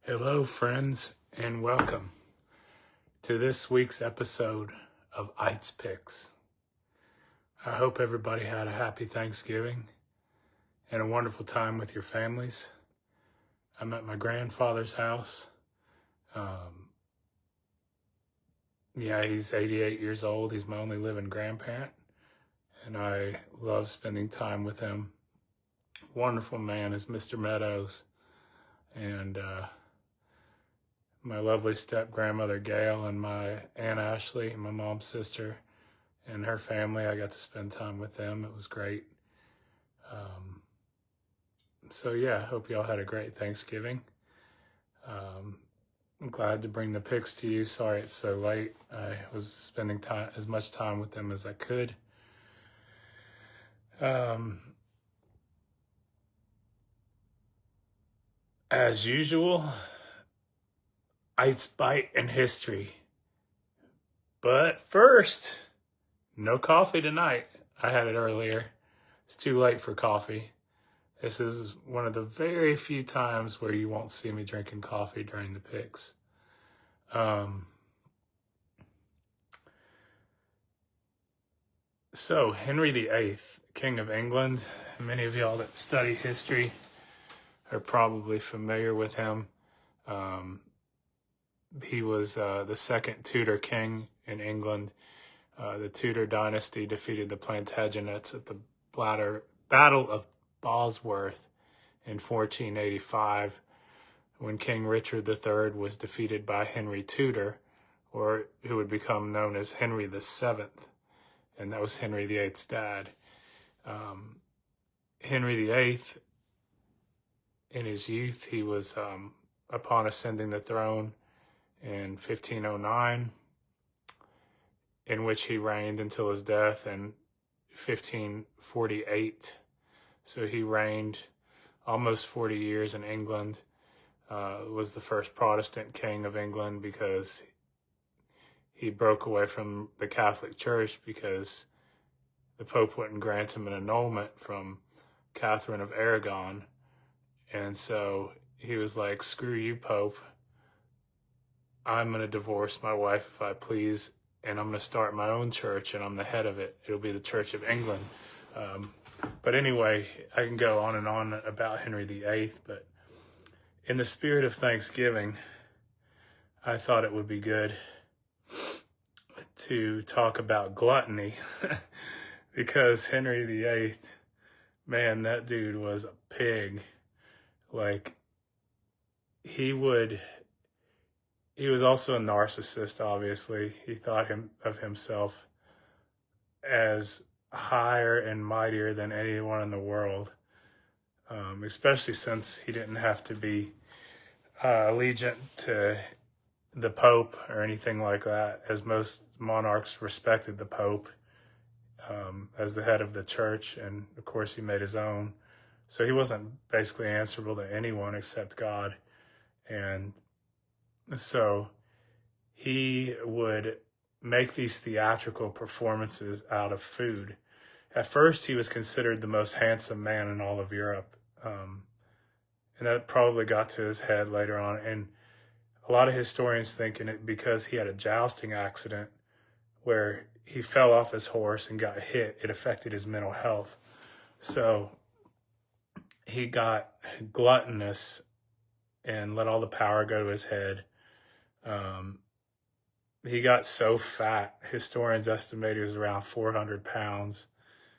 Hello, friends, and welcome to this week's episode of Aydt Picks. I hope everybody had a happy Thanksgiving and a wonderful time with your families. I'm at my grandfather's house. He's 88 years old. He's my only living grandparent, and I love spending time with him. Wonderful man is Mr. Meadows, and my lovely step-grandmother Gail and my Aunt Ashley, my mom's sister, and her family. I got to spend time with them. It was great. I hope y'all had a great Thanksgiving. I'm glad to bring the picks to you. Sorry it's so late. I was spending as much time with them as I could. As usual, Ayt's Bite and history. But first, no coffee tonight. I had it earlier. It's too late for coffee. This is one of the very few times where you won't see me drinking coffee during the picks. So, Henry VIII, King of England. Many of y'all that study history are probably familiar with him. He was the second Tudor king in England. The Tudor dynasty defeated the Plantagenets at the Battle of Bosworth in 1485, when King Richard III was defeated by Henry Tudor, or who would become known as Henry VII, and that was Henry VIII's dad. Henry VIII, in his youth, he was, upon ascending the throne in 1509, in which he reigned until his death in 1548. So he reigned almost 40 years in England. Was the first Protestant king of England because he broke away from the Catholic Church because the Pope wouldn't grant him an annulment from Catherine of Aragon. And so he was like, screw you, Pope. I'm going to divorce my wife if I please, and I'm going to start my own church, and I'm the head of it. It'll be the Church of England. But anyway, I can go on and on about Henry VIII, but in the spirit of Thanksgiving, I thought it would be good to talk about gluttony because Henry VIII, man, that dude was a pig. Like, he was also a narcissist, obviously. He thought of himself as higher and mightier than anyone in the world, especially since he didn't have to be allegiant to the Pope or anything like that, as most monarchs respected the Pope as the head of the church, and of course he made his own. So he wasn't basically answerable to anyone except God. And so he would make these theatrical performances out of food. At first, he was considered the most handsome man in all of Europe. And that probably got to his head later on. And a lot of historians think it because he had a jousting accident where he fell off his horse and got hit. It affected his mental health. So he got gluttonous and let all the power go to his head. He got so fat, historians estimate he was around 400 pounds.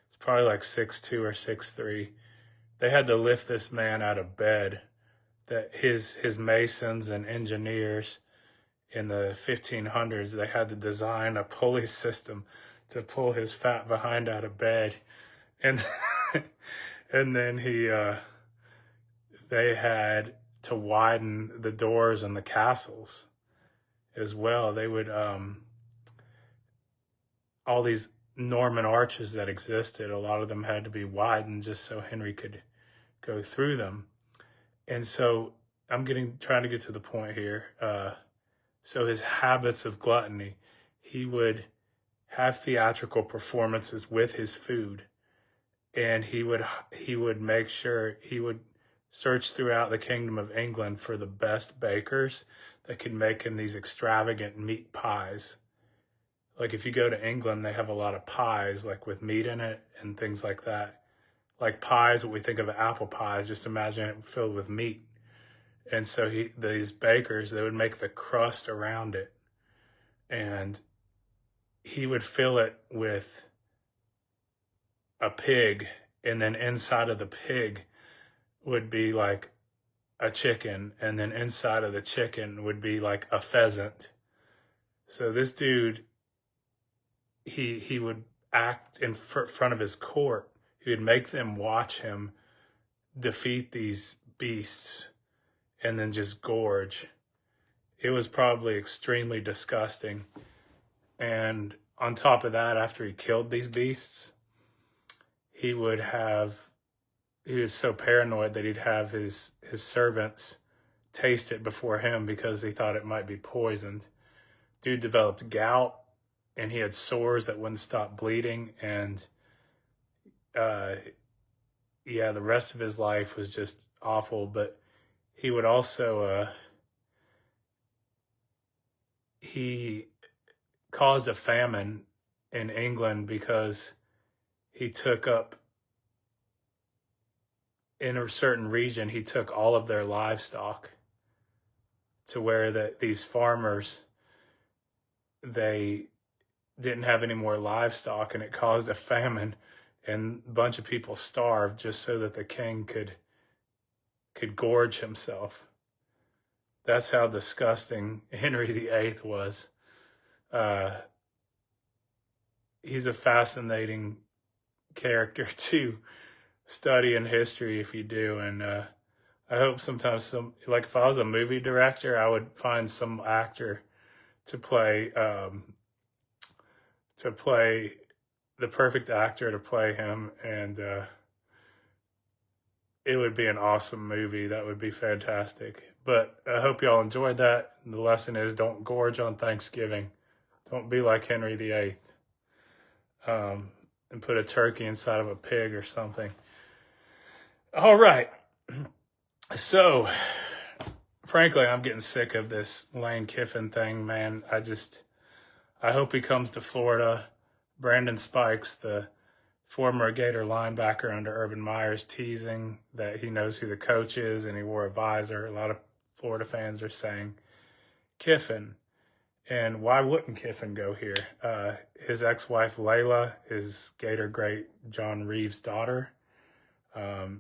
It's probably like 6'2" or 6'3". They had to lift this man out of bed. That his masons and engineers in the 1500s, they had to design a pulley system to pull his fat behind out of bed. And and then they had to widen the doors in the castles as well. They would, all these Norman arches that existed, a lot of them had to be widened just so Henry could go through them. And so I'm trying to get to the point here. So his habits of gluttony, he would have theatrical performances with his food, and he would make sure he would search throughout the kingdom of England for the best bakers that could make him these extravagant meat pies. Like if you go to England, they have a lot of pies, like with meat in it and things like that. Like pies, what we think of apple pies, just imagine it filled with meat. And so these bakers, they would make the crust around it, and he would fill it with a pig, and then inside of the pig would be like a chicken, and then inside of the chicken would be like a pheasant. So this dude, he would act in front of his court. He would make them watch him defeat these beasts and then just gorge. It was probably extremely disgusting. And on top of that, after he killed these beasts, he was so paranoid that he'd have his servants taste it before him because he thought it might be poisoned. Dude developed gout, and he had sores that wouldn't stop bleeding. And the rest of his life was just awful. But he would also, he caused a famine in England because he took up, in a certain region, he took all of their livestock, to where these farmers, they didn't have any more livestock, and it caused a famine, and a bunch of people starved just so that the king could gorge himself. That's how disgusting Henry VIII was. He's a fascinating character to study in history if you do, and I hope sometimes like if I was a movie director, I would find some actor to play the perfect actor to play him, and it would be an awesome movie. That would be fantastic. But I hope y'all enjoyed that. The lesson is, don't gorge on Thanksgiving. Don't be like Henry VIII, and put a turkey inside of a pig or something. All right. So, frankly, I'm getting sick of this Lane Kiffin thing, man. I hope he comes to Florida. Brandon Spikes, the former Gator linebacker under Urban Meyer's, teasing that he knows who the coach is and he wore a visor. A lot of Florida fans are saying Kiffin. And why wouldn't Kiffin go here? His ex-wife, Layla, is Gator great John Reeves' daughter.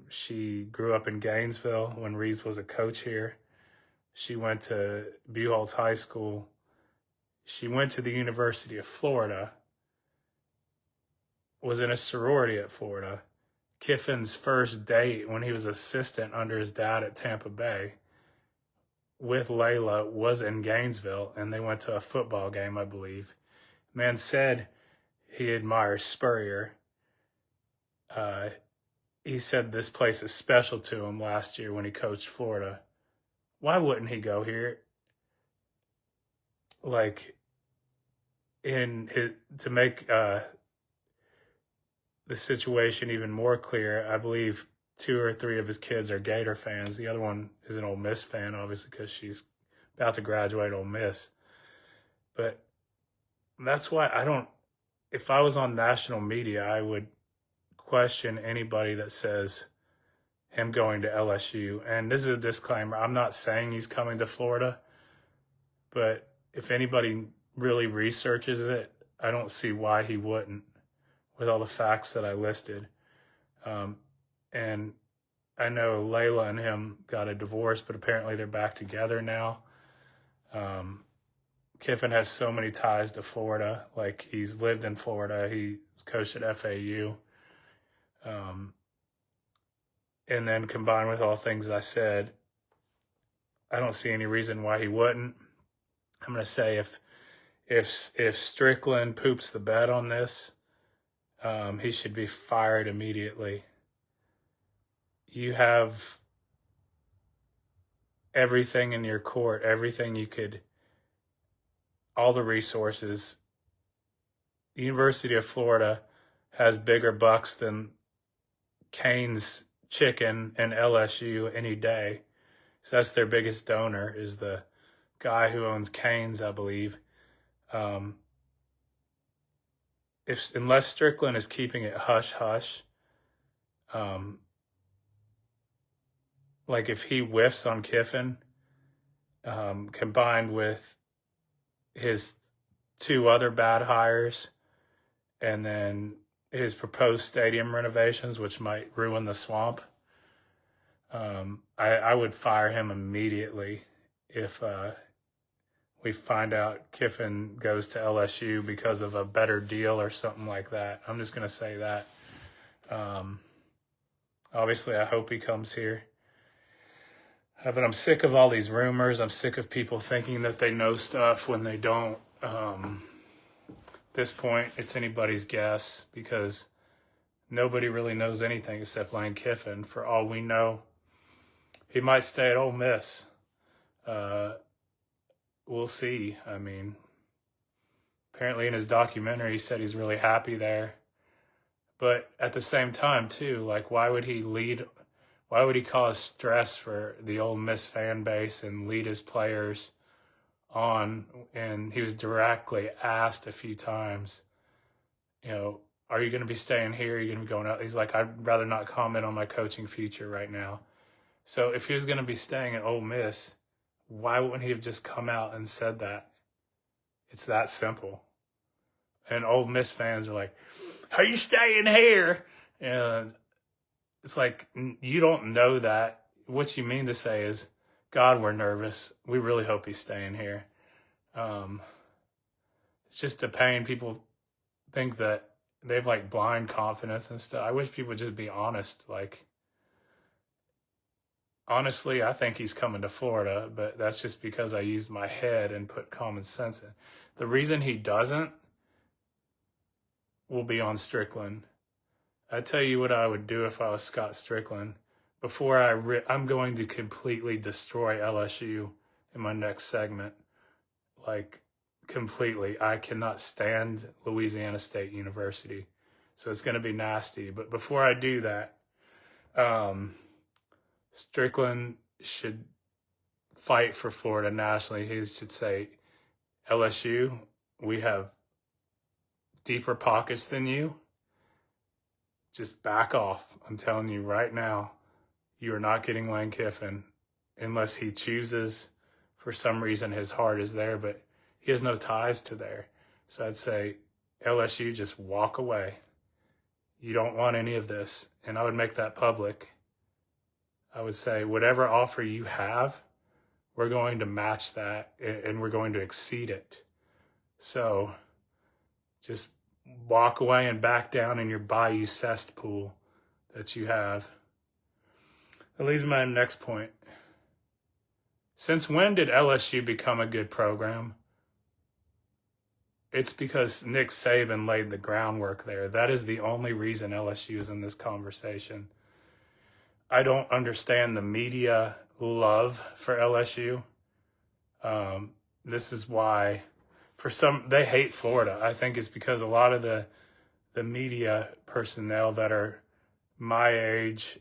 She grew up in Gainesville when Reeves was a coach here. She went to Buchholz High School. She went to the University of Florida, was in a sorority at Florida. Kiffin's first date when he was assistant under his dad at Tampa Bay with Layla was in Gainesville, and they went to a football game, I believe. Man said he admires Spurrier. He said this place is special to him last year when he coached Florida. Why wouldn't he go here? Like, to make the situation even more clear, I believe 2 or 3 of his kids are Gator fans. The other one is an Ole Miss fan, obviously, because she's about to graduate Ole Miss. But that's why if I was on national media, I would question anybody that says him going to LSU. And this is a disclaimer. I'm not saying he's coming to Florida, but if anybody really researches it, I don't see why he wouldn't, with all the facts that I listed. And I know Layla and him got a divorce, but apparently they're back together now. Kiffin has so many ties to Florida. Like, he's lived in Florida. He coached at FAU. And then combined with all things I said, I don't see any reason why he wouldn't. I'm going to say if Strickland poops the bed on this, he should be fired immediately. You have everything in your court, everything you could, all the resources. The University of Florida has bigger bucks than Canes chicken in LSU any day. So that's their biggest donor, is the guy who owns Canes, I believe. Unless Strickland is keeping it hush hush, like if he whiffs on Kiffin, combined with his 2 other bad hires, and then his proposed stadium renovations, which might ruin the Swamp, I would fire him immediately if we find out Kiffin goes to LSU because of a better deal or something like that. I'm just going to say that. Obviously, I hope he comes here. But I'm sick of all these rumors. I'm sick of people thinking that they know stuff when they don't. At this point, it's anybody's guess, because nobody really knows anything except Lane Kiffin. For all we know, he might stay at Ole Miss. We'll see. I mean, apparently in his documentary, he said he's really happy there. But at the same time, too, like, why would he cause stress for the Ole Miss fan base and lead his players on? And he was directly asked a few times, are you going to be staying here? Are you going to be going out? He's like, I'd rather not comment on my coaching future right now. So if he was going to be staying at Ole Miss, why wouldn't he have just come out and said that? It's that simple. And Ole Miss fans are like, are you staying here? And it's like, you don't know that. What you mean to say is, God, we're nervous. We really hope he's staying here. It's just a pain. People think that they have like blind confidence and stuff. I wish people would just be honest. Like, honestly, I think he's coming to Florida, but that's just because I used my head and put common sense in. The reason he doesn't will be on Strickland. I tell you what I would do if I was Scott Strickland. Before I'm going to completely destroy LSU in my next segment. Like, completely. I cannot stand Louisiana State University. So it's going to be nasty. But before I do that, Strickland should fight for Florida nationally. He should say, LSU, we have deeper pockets than you. Just back off. I'm telling you right now, you are not getting Lane Kiffin unless he chooses, for some reason his heart is there, but he has no ties to there. So I'd say, LSU, just walk away. You don't want any of this. And I would make that public. I would say, whatever offer you have, we're going to match that and we're going to exceed it. So just walk away and back down in your Bayou cesspool that you have. That leads me to my next point. Since when did LSU become a good program? It's because Nick Saban laid the groundwork there. That is the only reason LSU is in this conversation. I don't understand the media love for LSU. This is why, they hate Florida. I think it's because a lot of the media personnel that are my age,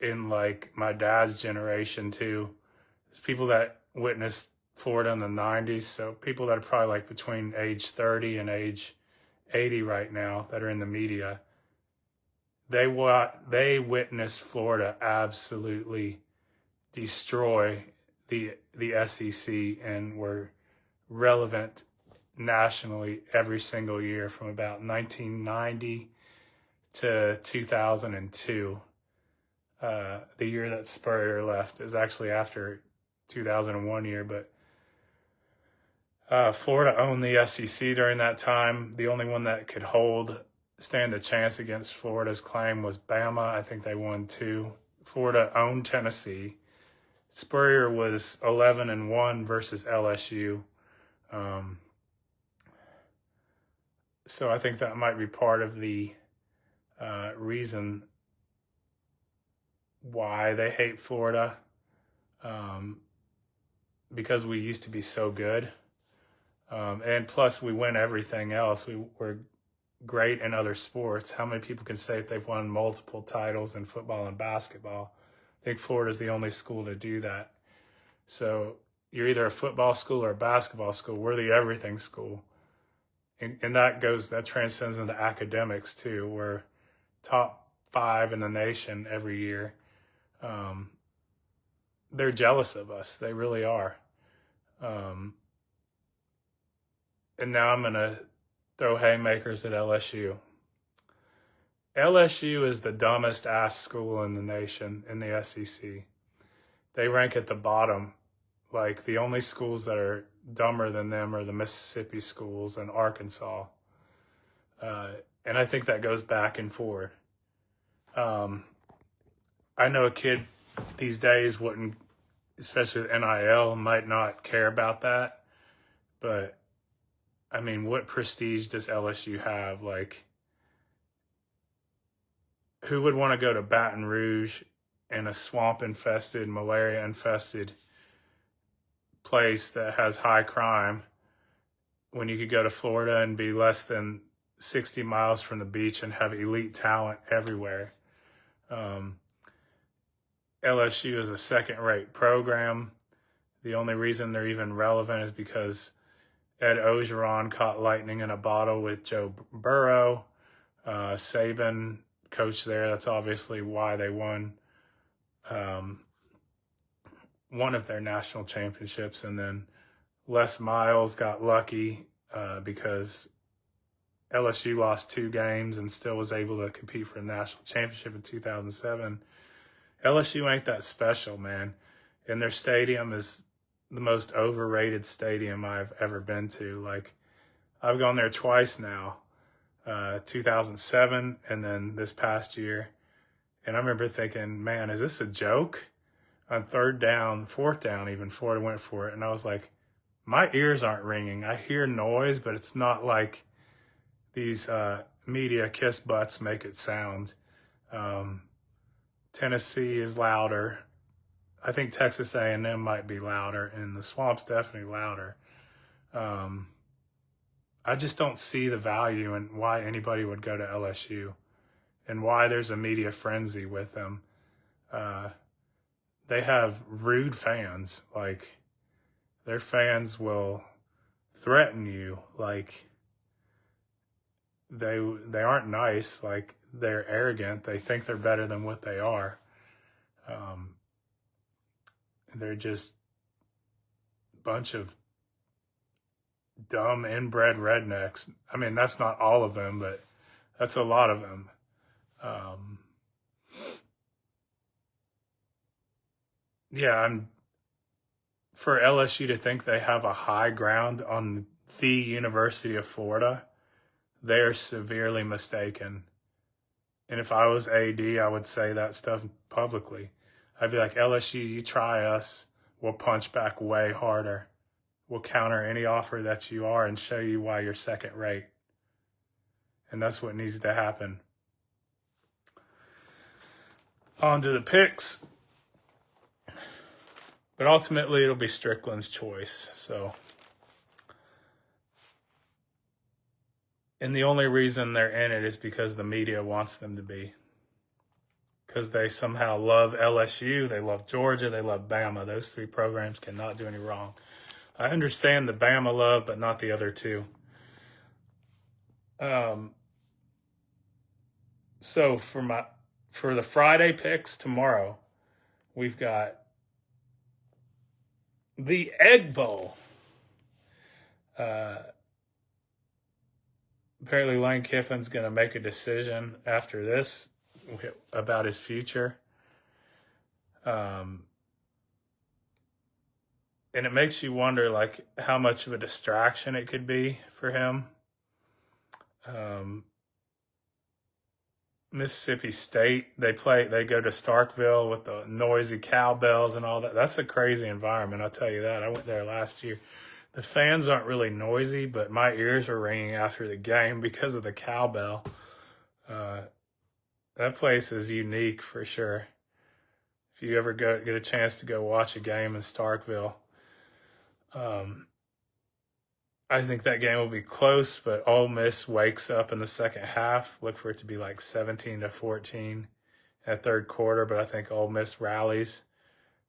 in like my dad's generation too, it's people that witnessed Florida in the 90s. So people that are probably like between age 30 and age 80 right now that are in the media. They witnessed Florida absolutely destroy the SEC and were relevant nationally every single year from about 1990 to 2002. The year that Spurrier left is actually after 2001 year, but Florida owned the SEC during that time. The only one that could stand a chance against Florida's claim was Bama. I think they won 2. Florida owned Tennessee. Spurrier was 11-1 versus LSU. So I think that might be part of the reason why they hate Florida, because we used to be so good. And plus we win everything else. great in other sports. How many people can say that they've won multiple titles in football and basketball? I think Florida's the only school to do that. So you're either a football school or a basketball school. We're the everything school. And that transcends into academics too. We're top 5 in the nation every year. They're jealous of us. They really are. And now I'm going to throw haymakers at LSU. LSU is the dumbest ass school in the nation, in the SEC. They rank at the bottom. Like, the only schools that are dumber than them are the Mississippi schools and Arkansas. And I think that goes back and forward. I know a kid these days wouldn't, especially with NIL, might not care about that. But, I mean, what prestige does LSU have? Like, who would want to go to Baton Rouge in a swamp-infested, malaria-infested place that has high crime when you could go to Florida and be less than 60 miles from the beach and have elite talent everywhere? LSU is a second-rate program. The only reason they're even relevant is because Ed Ogeron caught lightning in a bottle with Joe Burrow. Saban coached there. That's obviously why they won one of their national championships. And then Les Miles got lucky because LSU lost 2 games and still was able to compete for a national championship in 2007. LSU ain't that special, man. And their stadium is the most overrated stadium I've ever been to. Like, I've gone there twice now, 2007 and then this past year. And I remember thinking, man, is this a joke? On 3rd down, 4th down, even Florida went for it. And I was like, my ears aren't ringing. I hear noise, but it's not like these media kiss butts make it sound. Tennessee is louder. I think Texas A&M might be louder, and the Swamp's definitely louder. I just don't see the value in why anybody would go to LSU and why there's a media frenzy with them. They have rude fans. Like, their fans will threaten you. Like, they aren't nice. Like, they're arrogant. They think they're better than what they are. They're just a bunch of dumb, inbred rednecks. I mean, that's not all of them, but that's a lot of them. For LSU to think they have a high ground on the University of Florida, they are severely mistaken. And if I was AD, I would say that stuff publicly. I'd be like, LSU, you try us, we'll punch back way harder. We'll counter any offer that you are and show you why you're second rate. And that's what needs to happen. On to the picks. But ultimately, it'll be Strickland's choice. So, and the only reason they're in it is because the media wants them to be. Because they somehow love LSU, they love Georgia, they love Bama. Those 3 programs cannot do any wrong. I understand the Bama love, but not the other 2. So for the Friday picks tomorrow, we've got the Egg Bowl. Apparently Lane Kiffin's going to make a decision after this about his future. And it makes you wonder, like, how much of a distraction it could be for him. Mississippi State, they go to Starkville with the noisy cowbells and all that. That's a crazy environment, I'll tell you that. I went there last year. The fans aren't really noisy, but my ears were ringing after the game because of the cowbell. That place is unique for sure. If you ever get a chance to go watch a game in Starkville. I think that game will be close, but Ole Miss wakes up in the second half. Look for it to be like 17-14 at third quarter, but I think Ole Miss rallies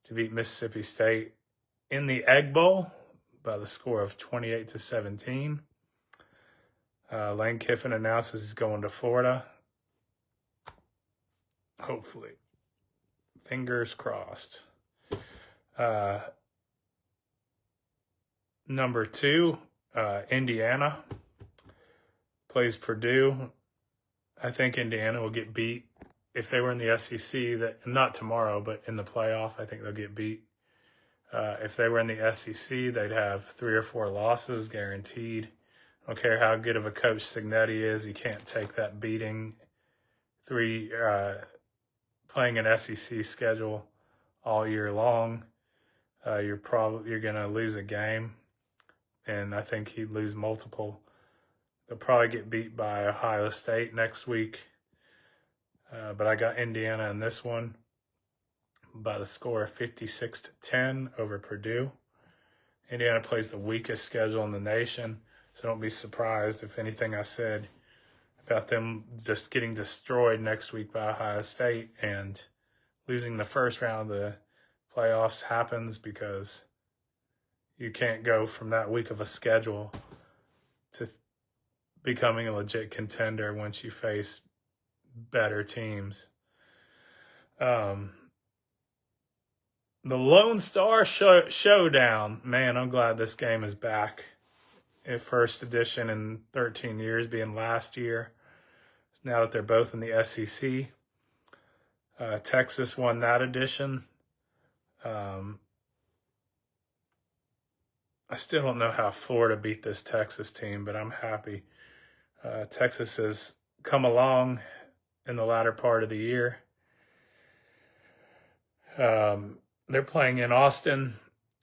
to beat Mississippi State in the Egg Bowl by the score of 28-17. Lane Kiffin announces he's going to Florida. Hopefully. Fingers crossed. Number 2, Indiana plays Purdue. I think Indiana will get beat. If they were in the SEC, that not tomorrow, but in the playoff, I think they'll get beat. If they were in the SEC, they'd have 3 or 4 losses guaranteed. I don't care how good of a coach Signetti is, you can't take that beating. Playing an SEC schedule all year long, you're gonna lose a game, and I think he'd lose multiple. They'll probably get beat by Ohio State next week, but I got Indiana in this one by the score of 56-10 over Purdue. Indiana plays the weakest schedule in the nation, so don't be surprised if anything I said about them just getting destroyed next week by Ohio State and losing the first round of the playoffs happens, because you can't go from that weak of a schedule to becoming a legit contender once you face better teams. The Lone Star Showdown. Man, I'm glad this game is back. First edition in 13 years, being last year. Now that they're both in the SEC. Texas won that edition. I still don't know how Florida beat this Texas team, but I'm happy. Texas has come along in the latter part of the year. They're playing in Austin,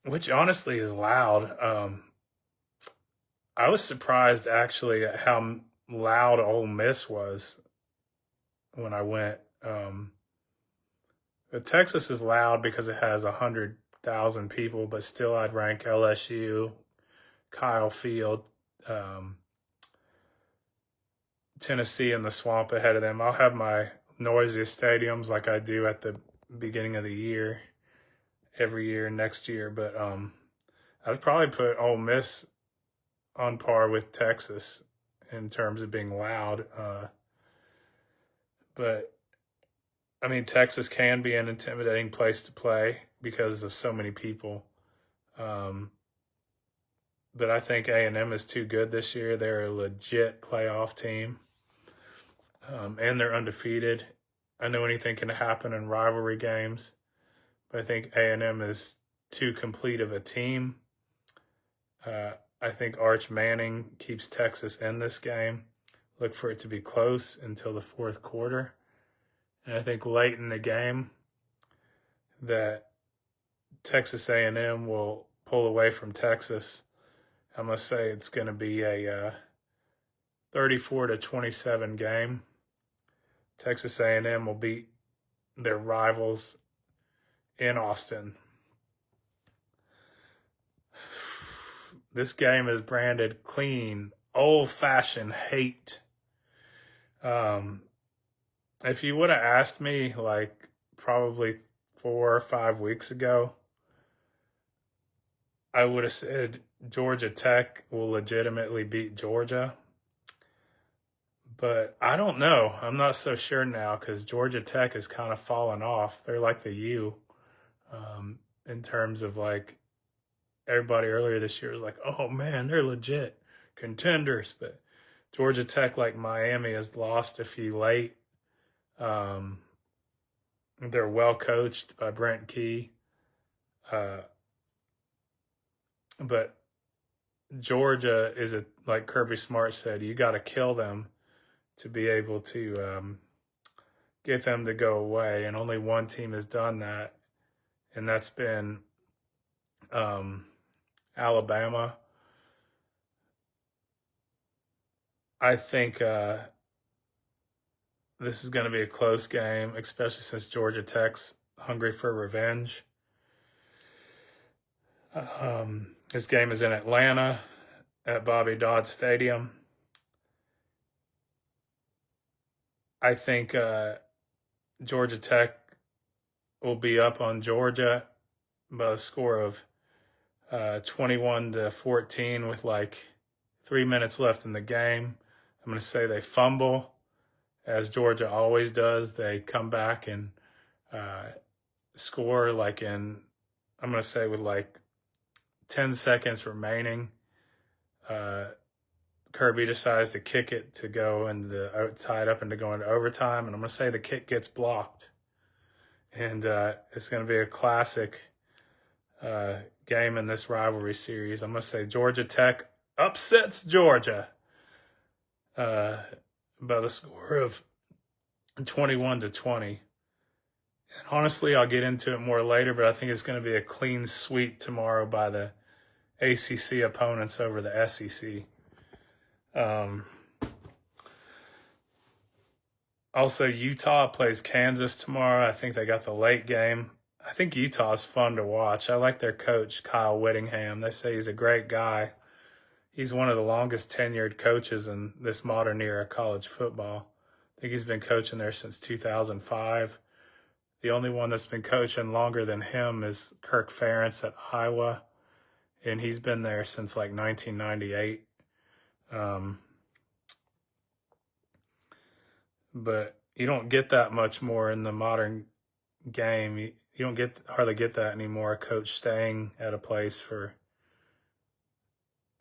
which honestly is loud. I was surprised actually at how loud Ole Miss was when I went. But Texas is loud because it has 100,000 people, but still I'd rank LSU, Kyle Field, Tennessee in the Swamp ahead of them. I'll have my noisiest stadiums like I do at the beginning of the year, every year, next year. But I'd probably put Ole Miss on par with Texas in terms of being loud. But, I mean, Texas can be an intimidating place to play because of so many people. But I think A&M is too good this year. They're a legit playoff team. And they're undefeated. I know anything can happen in rivalry games, but I think A&M is too complete of a team. I think Arch Manning keeps Texas in this game. Look for it to be close until the fourth quarter. And I think late in the game that Texas A&M will pull away from Texas. I'm going to say it's going to be a 34-27 game. Texas A&M will beat their rivals in Austin. This game is branded clean, old-fashioned hate. If you would have asked me, like, probably 4 or 5 weeks ago, I would have said Georgia Tech will legitimately beat Georgia. But I don't know. I'm not so sure now because Georgia Tech has kind of fallen off. They're like the U in terms of, like, everybody earlier this year was like, oh, man, they're legit contenders. But Georgia Tech, like Miami, has lost a few late. They're well coached by Brent Key. But Georgia is, like Kirby Smart said, you got to kill them to be able to get them to go away. And only one team has done that, and that's been Alabama. I think this is going to be a close game, especially since Georgia Tech's hungry for revenge. This game is in Atlanta, at Bobby Dodd Stadium. I think Georgia Tech will be up on Georgia by a score of 21-14 with like 3 minutes left in the game. I'm going to say they fumble, as Georgia always does. They come back and score like I'm going to say with like 10 seconds remaining. Kirby decides to kick it to go tie it up and to go into overtime. And I'm going to say the kick gets blocked. And it's going to be a classic game in this rivalry series. I'm going to say Georgia Tech upsets Georgia by the score of 21-20. And honestly, I'll get into it more later, but I think it's going to be a clean sweep tomorrow by the ACC opponents over the SEC. Also, Utah plays Kansas tomorrow. I think they got the late game. I think Utah's fun to watch. I like their coach, Kyle Whittingham. They say he's a great guy. He's one of the longest tenured coaches in this modern era of college football. I think he's been coaching there since 2005. The only one that's been coaching longer than him is Kirk Ferentz at Iowa, and he's been there since like 1998. But you don't get that much more in the modern game. You don't hardly get that anymore. A coach staying at a place for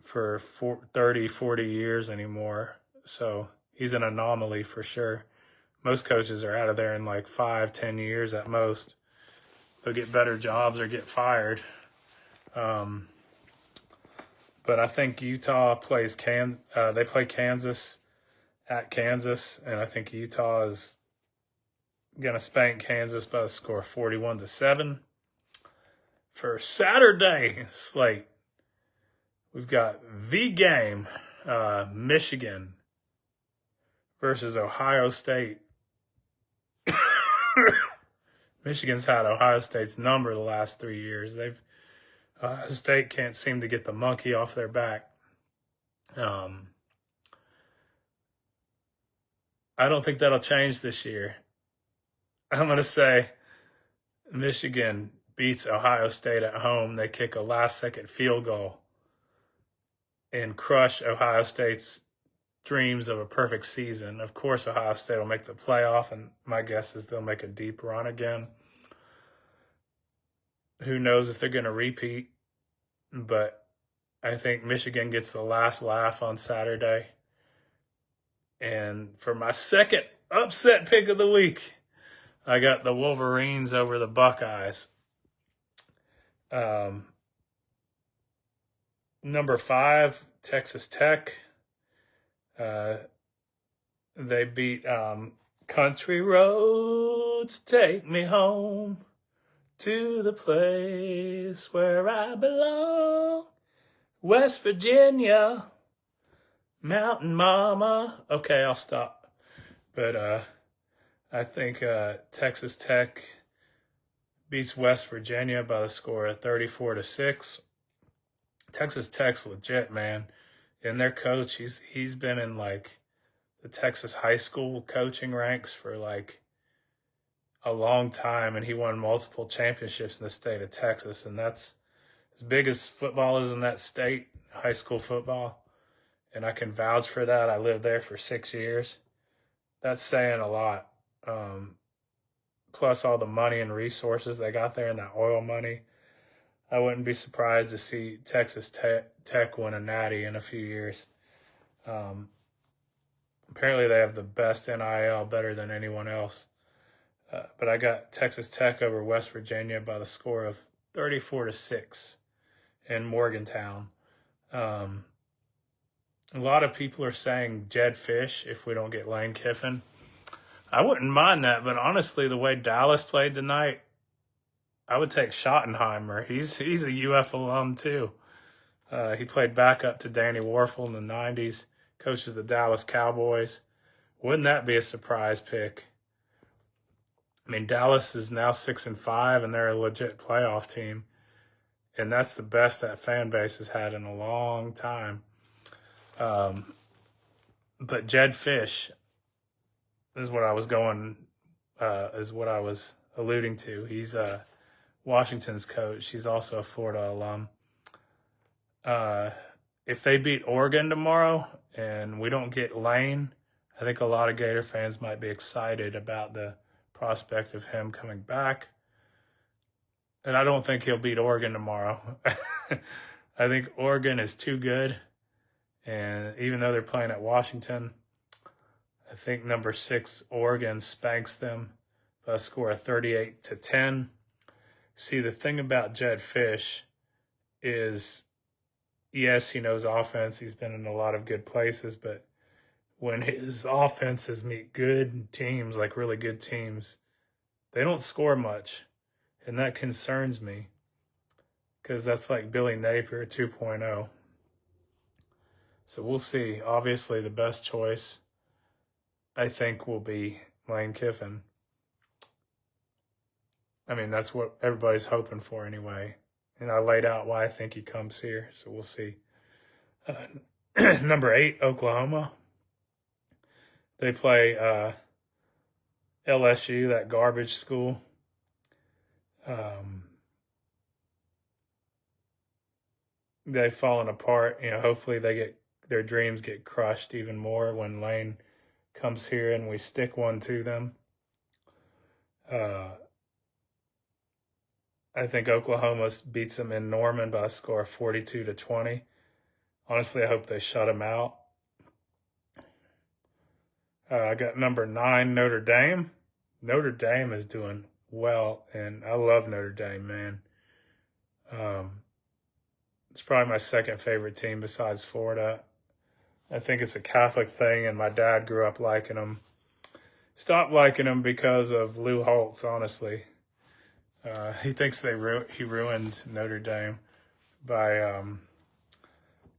30, 40 years anymore. So he's an anomaly for sure. Most coaches are out of there in like 5-10 years at most. They'll get better jobs or get fired. But I think Utah plays they play Kansas at Kansas, and I think Utah is gonna spank Kansas by a score of 41-7. For Saturday slate, we've got the game, Michigan versus Ohio State. Michigan's had Ohio State's number the last 3 years. Ohio State can't seem to get the monkey off their back. I don't think that'll change this year. I'm going to say Michigan beats Ohio State at home. They kick a last-second field goal and crush Ohio State's dreams of a perfect season. Of course, Ohio State will make the playoff, and my guess is they'll make a deep run again. Who knows if they're going to repeat, but I think Michigan gets the last laugh on Saturday. And for my second upset pick of the week, I got the Wolverines over the Buckeyes. Number 5, Texas Tech. They beat Country Roads Take Me Home to the place where I belong. West Virginia, Mountain Mama. Okay, I'll stop. But I think Texas Tech beats West Virginia by the score of 34-6. Texas Tech's legit, man. And their coach, he's been in like the Texas high school coaching ranks for like a long time, and he won multiple championships in the state of Texas, and that's as big as football is in that state, high school football. And I can vouch for that. I lived there for 6 years. That's saying a lot. Plus all the money and resources they got there and that oil money. I wouldn't be surprised to see Texas Tech win a natty in a few years. Apparently they have the best NIL, better than anyone else. But I got Texas Tech over West Virginia by the score of 34-6 in Morgantown. A lot of people are saying Jed Fish if we don't get Lane Kiffin. I wouldn't mind that, but honestly, the way Dallas played tonight, I would take Schottenheimer. He's a UF alum too. He played backup to Danny Warfel in the 90s, coaches the Dallas Cowboys. Wouldn't that be a surprise pick? I mean, Dallas is now 6-5, and they're a legit playoff team. And that's the best that fan base has had in a long time. But Jed Fish is what I was is what I was alluding to. He's Washington's coach. He's also a Florida alum. If they beat Oregon tomorrow and we don't get Lane, I think a lot of Gator fans might be excited about the prospect of him coming back. And I don't think he'll beat Oregon tomorrow. I think Oregon is too good. And even though they're playing at Washington, I think number 6 Oregon spanks them by a score of 38-10. See, the thing about Jed Fish is, yes, he knows offense. He's been in a lot of good places, but when his offenses meet good teams, like really good teams, they don't score much. And that concerns me because that's like Billy Napier 2.0. So we'll see. Obviously, the best choice, I think, will be Lane Kiffin. I mean, that's what everybody's hoping for anyway. And I laid out why I think he comes here, so we'll see. Number 8, Oklahoma. They play LSU, that garbage school. They've fallen apart. Hopefully their dreams get crushed even more when Lane comes here and we stick one to them. I think Oklahoma beats them in Norman by a score of 42-20. Honestly, I hope they shut them out. I got number 9, Notre Dame. Notre Dame is doing well, and I love Notre Dame, man. It's probably my second favorite team besides Florida. I think it's a Catholic thing, and my dad grew up liking them. Stopped liking them because of Lou Holtz, honestly. He thinks he ruined Notre Dame by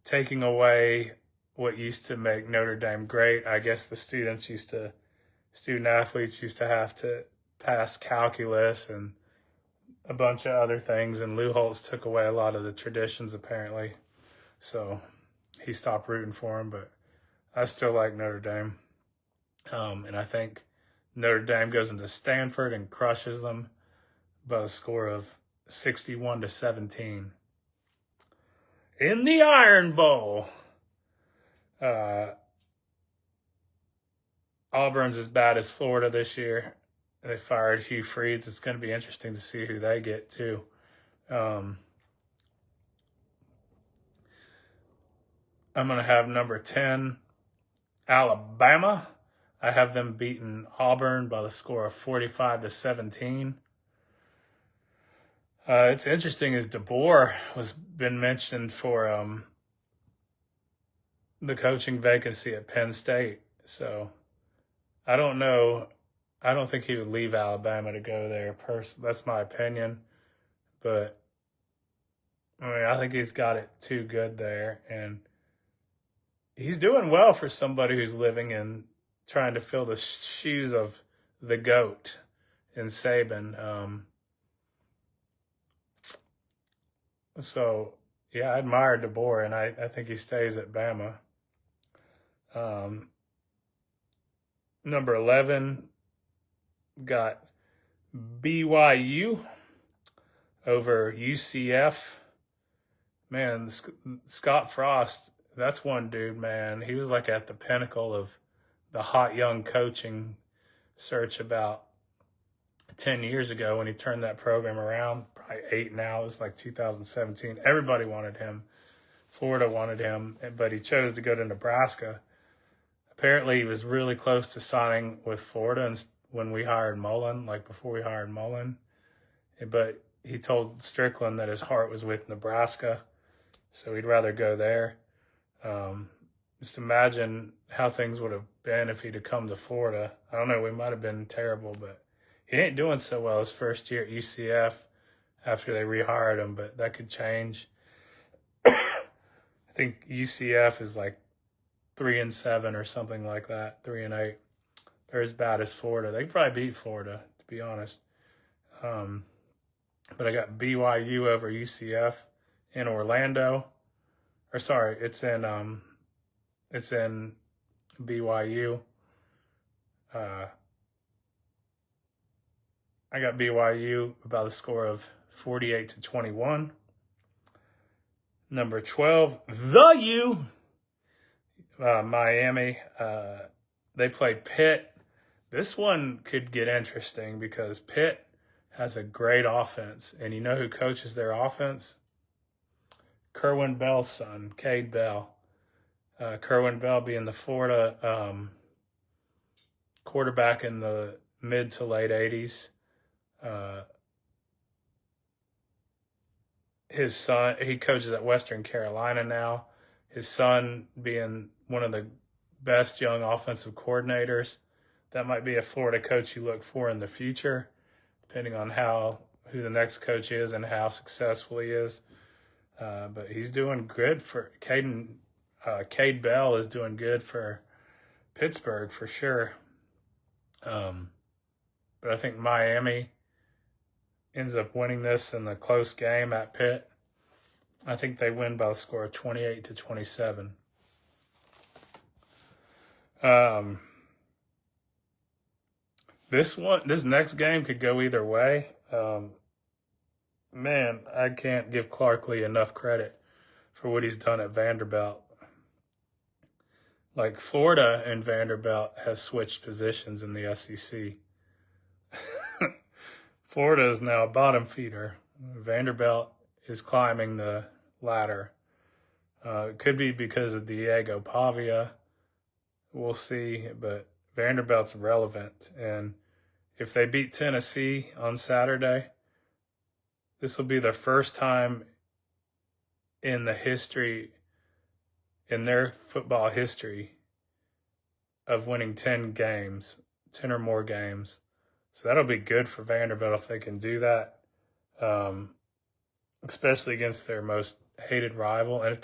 taking away what used to make Notre Dame great. I guess the student athletes used to have to pass calculus and a bunch of other things, and Lou Holtz took away a lot of the traditions apparently. So he stopped rooting for him, but I still like Notre Dame. And I think Notre Dame goes into Stanford and crushes them by a score of 61-17. In the Iron Bowl, Auburn's as bad as Florida this year. They fired Hugh Freeze. It's going to be interesting to see who they get, too. I'm going to have number 10, Alabama. I have them beating Auburn by the score of 45-17. It's interesting as DeBoer was been mentioned for the coaching vacancy at Penn State. So I don't know. I don't think he would leave Alabama to go there. That's my opinion. But I mean, I think he's got it too good there. And he's doing well for somebody who's living in trying to fill the shoes of the GOAT in Saban. So, yeah, I admire DeBoer, and I think he stays at Bama. Number 11 got BYU over UCF. Man, Scott Frost, that's one dude, man. He was like at the pinnacle of the hot young coaching search about 10 years ago when he turned that program around. Probably 8 now. It was like 2017. Everybody wanted him. Florida wanted him, but he chose to go to Nebraska. Apparently, he was really close to signing with Florida when we hired Mullen, like before we hired Mullen. But he told Strickland that his heart was with Nebraska, so he'd rather go there. Just imagine how things would have been if he'd have come to Florida. I don't know, we might have been terrible, but he ain't doing so well his first year at UCF after they rehired him, but that could change. I think UCF is like 3-7 or something like that, 3-8. They're as bad as Florida. They could probably beat Florida, to be honest. But I got BYU over UCF in Orlando. Or sorry, it's in It's in BYU. I got BYU about a score of 48-21. Number 12, the U. Miami. They play Pitt. This one could get interesting because Pitt has a great offense. And you know who coaches their offense? Kerwin Bell's son, Cade Bell. Kerwin Bell being the Florida quarterback in the mid to late 80s. His son, he coaches at Western Carolina now. His son being one of the best young offensive coordinators. That might be a Florida coach you look for in the future, depending on who the next coach is and how successful he is. But he's doing good for Cade Bell is doing good for Pittsburgh for sure. But I think Miami ends up winning this in the close game at Pitt. I think they win by a score of 28-27. This next game could go either way. Man, I can't give Clark Lee enough credit for what he's done at Vanderbilt. Like, Florida and Vanderbilt has switched positions in the SEC. Florida is now a bottom feeder. Vanderbilt is climbing the ladder. It could be because of Diego Pavia. We'll see, but Vanderbilt's relevant. And if they beat Tennessee on Saturday, this will be the first time in their football history, of winning 10 or more games. So that'll be good for Vanderbilt if they can do that, especially against their most hated rival. And if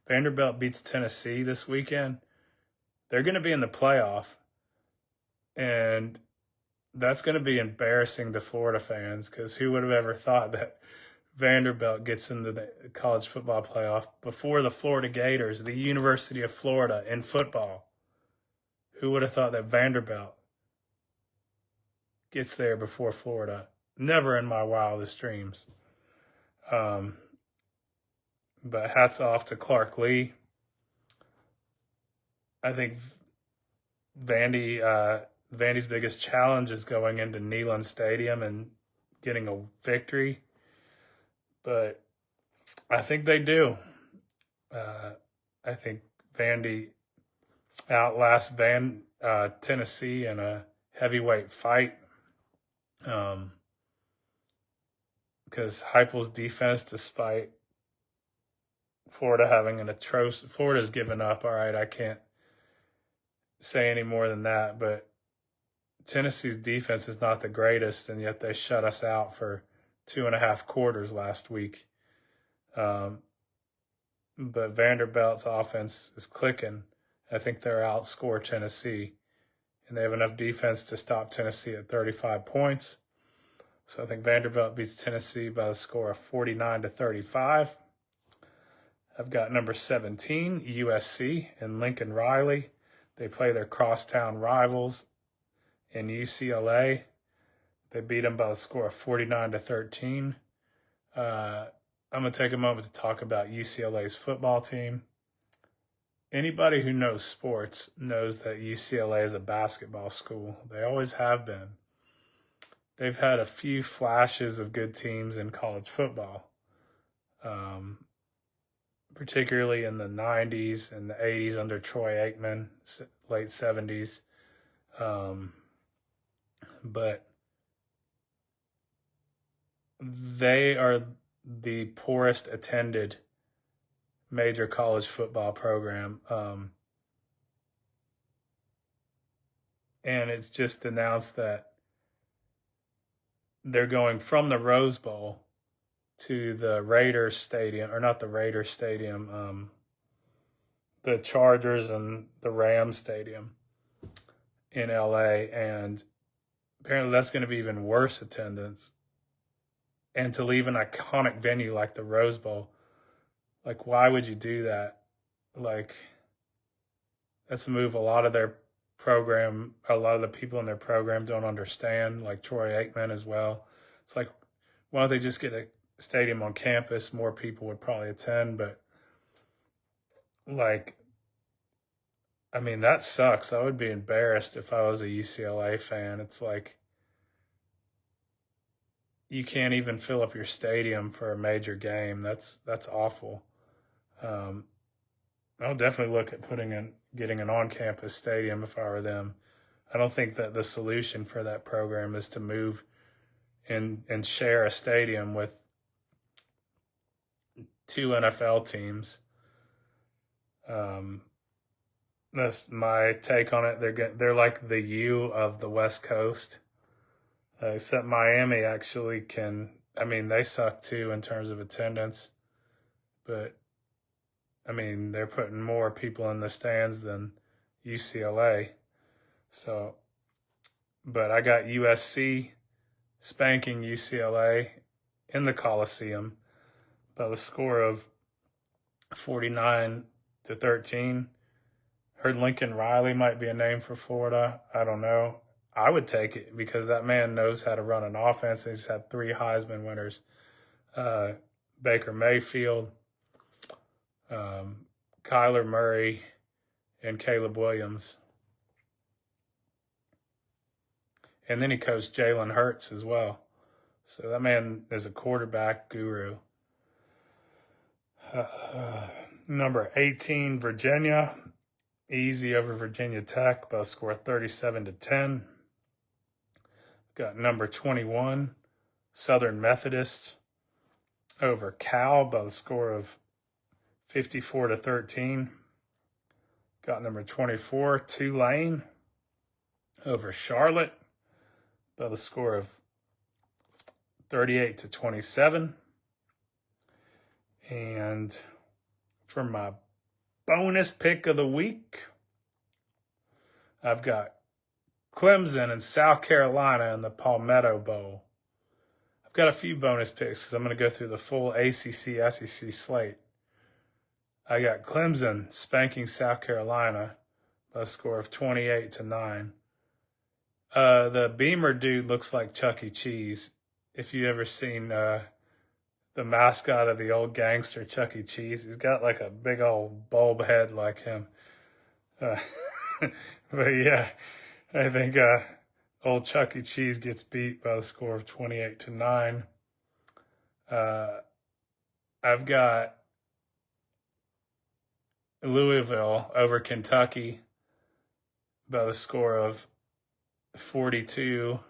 Vanderbilt beats Tennessee this weekend, they're going to be in the playoff. And that's going to be embarrassing to Florida fans, because who would have ever thought that Vanderbilt gets into the college football playoff before the Florida Gators, the University of Florida in football? Who would have thought that Vanderbilt gets there before Florida? Never in my wildest dreams. But hats off to Clark Lee. I think Vandy's biggest challenge is going into Neyland Stadium and getting a victory. But I think they do. I think Vandy outlasts Tennessee in a heavyweight fight. Because Heupel's defense, despite Florida having an atrocious... Florida's given up, all right, I can't say any more than that, but Tennessee's defense is not the greatest, and yet they shut us out for 2.5 quarters last week. But Vanderbilt's offense is clicking. I think they'll outscore Tennessee, and they have enough defense to stop Tennessee at 35 points. So I think Vanderbilt beats Tennessee by a score of 49-35. I've got number 17, USC, and Lincoln Riley. They play their crosstown rivals in UCLA. They beat them by a score of 49-13. I'm going to take a moment to talk about UCLA's football team. Anybody who knows sports knows that UCLA is a basketball school. They always have been. They've had a few flashes of good teams in college football, particularly in the 90s and the 80s under Troy Aikman, late 70s. But they are the poorest attended major college football program. And it's just announced that they're going from the Rose Bowl to the Raiders Stadium, or not the Raiders Stadium, the Chargers and the Rams Stadium in LA. And apparently that's going to be even worse attendance. And to leave an iconic venue like the Rose Bowl, like, why would you do that? Like, that's a move a lot of their program, a lot of the people in their program don't understand, like Troy Aikman as well. It's like, why don't they just get a stadium on campus? More people would probably attend, but like, I mean, that sucks. I would be embarrassed if I was a UCLA fan. It's like, you can't even fill up your stadium for a major game. That's awful. Um, I'll definitely look at getting an on-campus stadium if I were them. I don't think that the solution for that program is to move and share a stadium with two NFL teams. That's my take on it. They're like the U of the West Coast, except Miami actually can. I mean, they suck too in terms of attendance, but I mean, they're putting more people in the stands than UCLA. So, but I got USC spanking UCLA in the Coliseum by the score of 49-13. Heard Lincoln Riley might be a name for Florida. I don't know. I would take it because that man knows how to run an offense. He's had 3 Heisman winners. Baker Mayfield, Kyler Murray, and Caleb Williams. And then he coached Jalen Hurts as well. So that man is a quarterback guru. Number 18, Virginia. Easy over Virginia Tech by a score of 37-10. Got number 21, Southern Methodist over Cal by the score of 54-13. Got number 24, Tulane over Charlotte by the score of 38-27. And for my bonus pick of the week, I've got Clemson and South Carolina in the Palmetto Bowl. I've got a few bonus picks because I'm going to go through the full ACC SEC slate. I got Clemson spanking South Carolina by a score of 28-9. The Beamer dude looks like Chuck E. Cheese. If you ever seen the mascot of the old gangster Chuck E. Cheese, he's got like a big old bulb head like him. But yeah, I think old Chuck E. Cheese gets beat by the score of 28-9. I've got Louisville over Kentucky by the score of 42-21.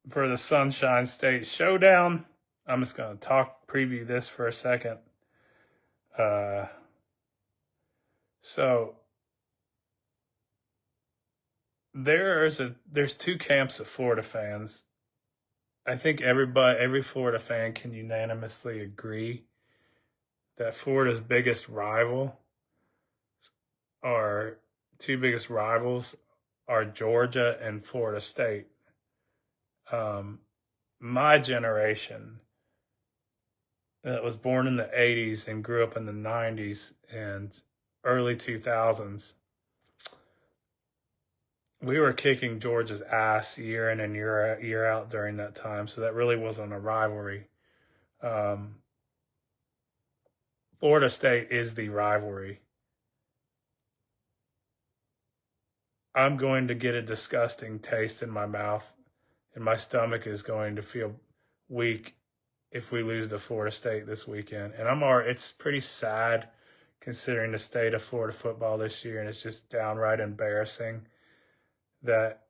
For the Sunshine State Showdown, I'm just going to preview this for a second. So there's 2 camps of Florida fans. I think every Florida fan can unanimously agree that Florida's biggest rival are 2 biggest rivals are Georgia and Florida State. My generation that was born in the 80s and grew up in the 90s and early 2000s, we were kicking Georgia's ass year in and year out during that time. So that really wasn't a rivalry. Florida State is the rivalry. I'm going to get a disgusting taste in my mouth, and my stomach is going to feel weak if we lose to Florida State this weekend. And it's pretty sad considering the state of Florida football this year, and it's just downright embarrassing that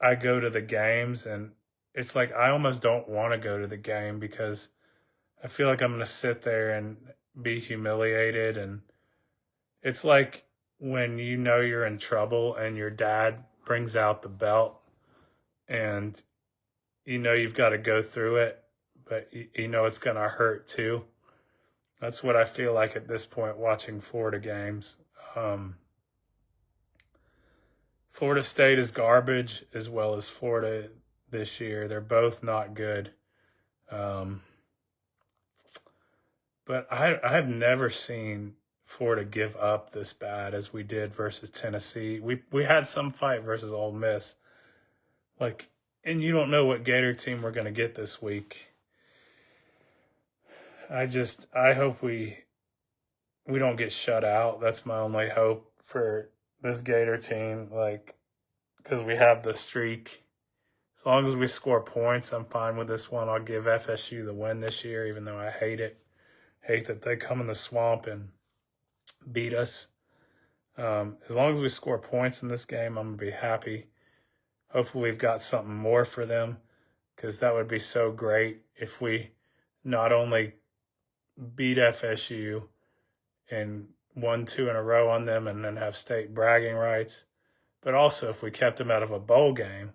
I go to the games and it's like I almost don't want to go to the game because I feel like I'm going to sit there and be humiliated. And it's like when you know you're in trouble and your dad brings out the belt and you know you've got to go through it, but you know it's going to hurt too. That's what I feel like at this point watching Florida games. Florida State is garbage as well as Florida this year. They're both not good. But I have never seen Florida give up this bad as we did versus Tennessee. We had some fight versus Ole Miss. Like, and you don't know what Gator team we're going to get this week. I hope we don't get shut out. That's my only hope for this Gator team. Like, because we have the streak. As long as we score points, I'm fine with this one. I'll give FSU the win this year, even though I hate it. Hate that they come in the swamp and beat us. As long as we score points in this game, I'm going to be happy. Hopefully we've got something more for them, because that would be so great if we not only beat FSU and won 2 in a row on them and then have state bragging rights, but also if we kept them out of a bowl game.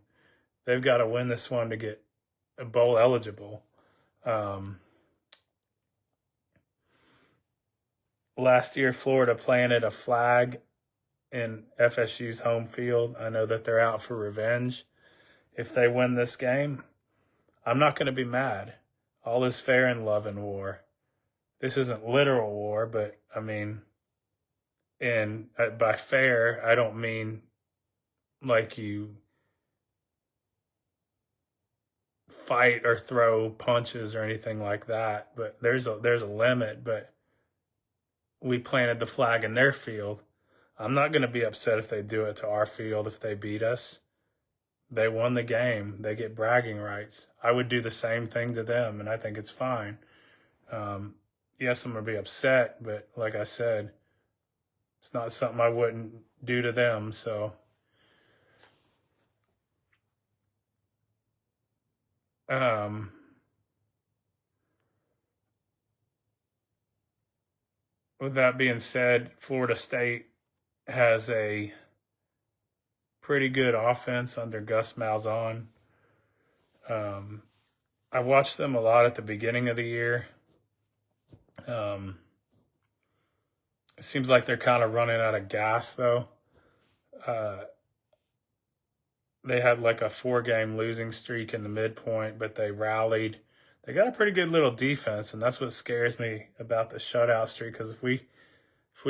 They've got to win this one to get a bowl eligible. Last year, Florida planted a flag in FSU's home field. I know that they're out for revenge. If they win this game, I'm not going to be mad. All is fair in love and war. This isn't literal war, but I mean, and by fair, I don't mean like you fight or throw punches or anything like that. But there's a limit. But we planted the flag in their field. I'm not going to be upset if they do it to our field if they beat us. They won the game. They get bragging rights. I would do the same thing to them, and I think it's fine. Yes, I'm going to be upset, but like I said, it's not something I wouldn't do to them. So, with that being said, Florida State has a pretty good offense under Gus Malzahn. I watched them a lot at the beginning of the year. It seems like they're kind of running out of gas, though. They had like a 4-game losing streak in the midpoint, but they rallied. They got a pretty good little defense, and that's what scares me about the shutout streak. Because if we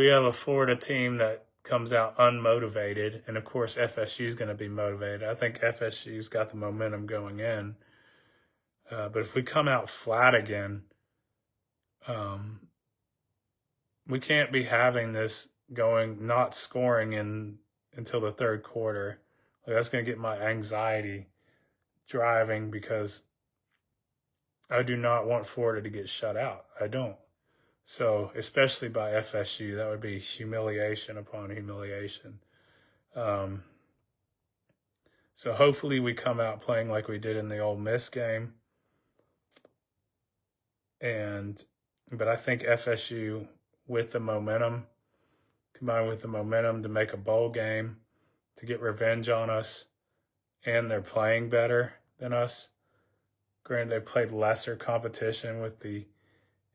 have a Florida team that comes out unmotivated, and of course FSU is going to be motivated. I think FSU's got the momentum going in. But if we come out flat again, we can't be having this going, not scoring until the third quarter. Like, that's going to get my anxiety driving, because I do not want Florida to get shut out. I don't. So, especially by FSU, that would be humiliation upon humiliation. So hopefully we come out playing like we did in the Ole Miss game. But I think FSU, with the momentum, combined with the momentum to make a bowl game, to get revenge on us, and they're playing better than us. Granted, they played lesser competition with the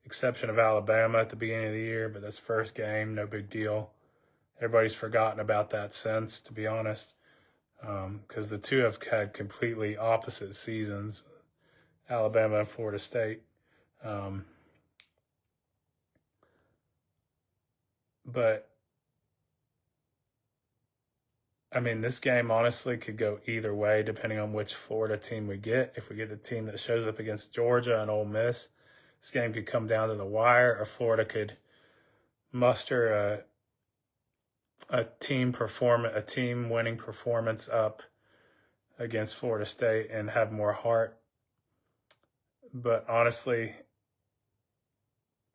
exception of Alabama at the beginning of the year, but that's first game, no big deal. Everybody's forgotten about that since, to be honest, because the two have had completely opposite seasons, Alabama and Florida State. But, I mean, this game honestly could go either way depending on which Florida team we get. If we get the team that shows up against Georgia and Ole Miss, this game could come down to the wire, or Florida could muster a team winning performance up against Florida State and have more heart. But honestly,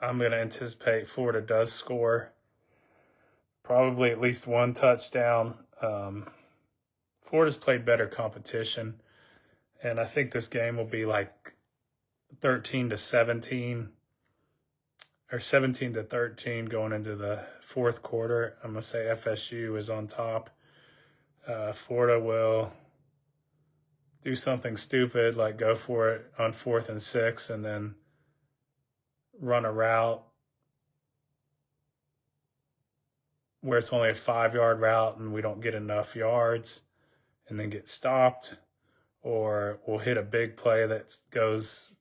I'm going to anticipate Florida does score probably at least one touchdown. Florida's played better competition, and I think this game will be like 13-17 or 17-13 going into the fourth quarter. I'm going to say FSU is on top. Florida will do something stupid like go for it on 4th and 6 and then run a route where it's only a 5-yard route and we don't get enough yards and then get stopped, or we'll hit a big play that goes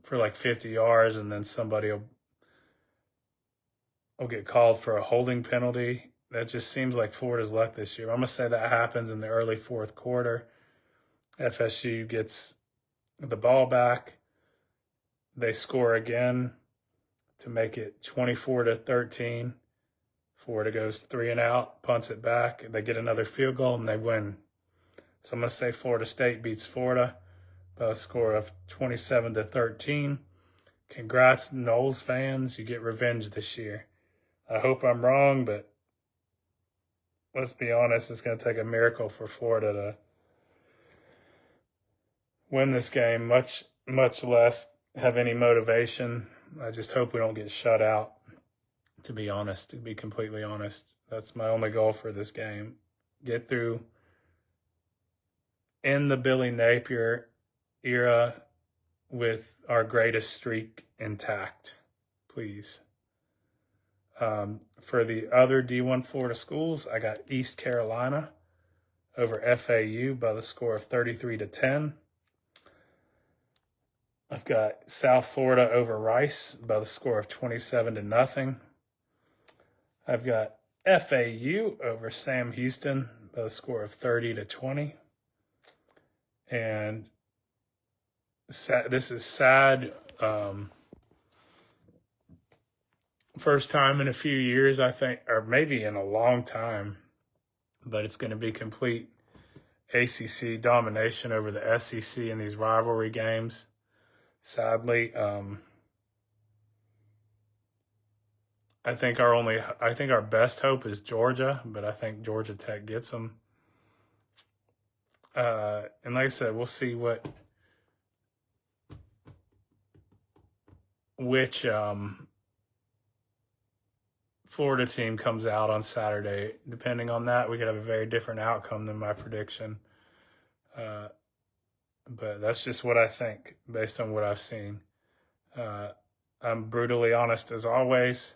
for like 50 yards and then somebody will will get called for a holding penalty. That just seems like Florida's luck this year. I'm going to say that happens in the early fourth quarter. FSU gets the ball back. They score again to make it 24-13. Florida goes 3 and out, punts it back. They get another field goal, and they win. So I'm going to say Florida State beats Florida by a score of 27-13. Congrats, Noles fans. You get revenge this year. I hope I'm wrong, but let's be honest, it's going to take a miracle for Florida to win this game, much less have any motivation. I just hope we don't get shut out, to be honest, to be completely honest. That's my only goal for this game. Get through in the Billy Napier era with our greatest streak intact, please. For the other D1 Florida schools, I got East Carolina over FAU by the score of 33-10. I've got South Florida over Rice by the score of 27-0. I've got FAU over Sam Houston by the score of 30-20. And this is sad. First time in a few years, I think, or maybe in a long time, but it's going to be complete ACC domination over the SEC in these rivalry games. Sadly, I think our best hope is Georgia, but I think Georgia Tech gets them. And like I said, we'll see which Florida team comes out on Saturday. Depending on that, we could have a very different outcome than my prediction. But that's just what I think based on what I've seen. I'm brutally honest as always.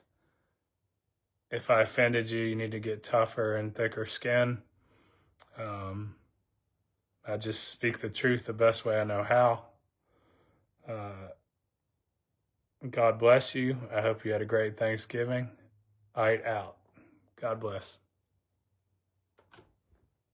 If I offended you, you need to get tougher and thicker skin. I just speak the truth the best way I know how. God bless you. I hope you had a great Thanksgiving. Aydt out. God bless.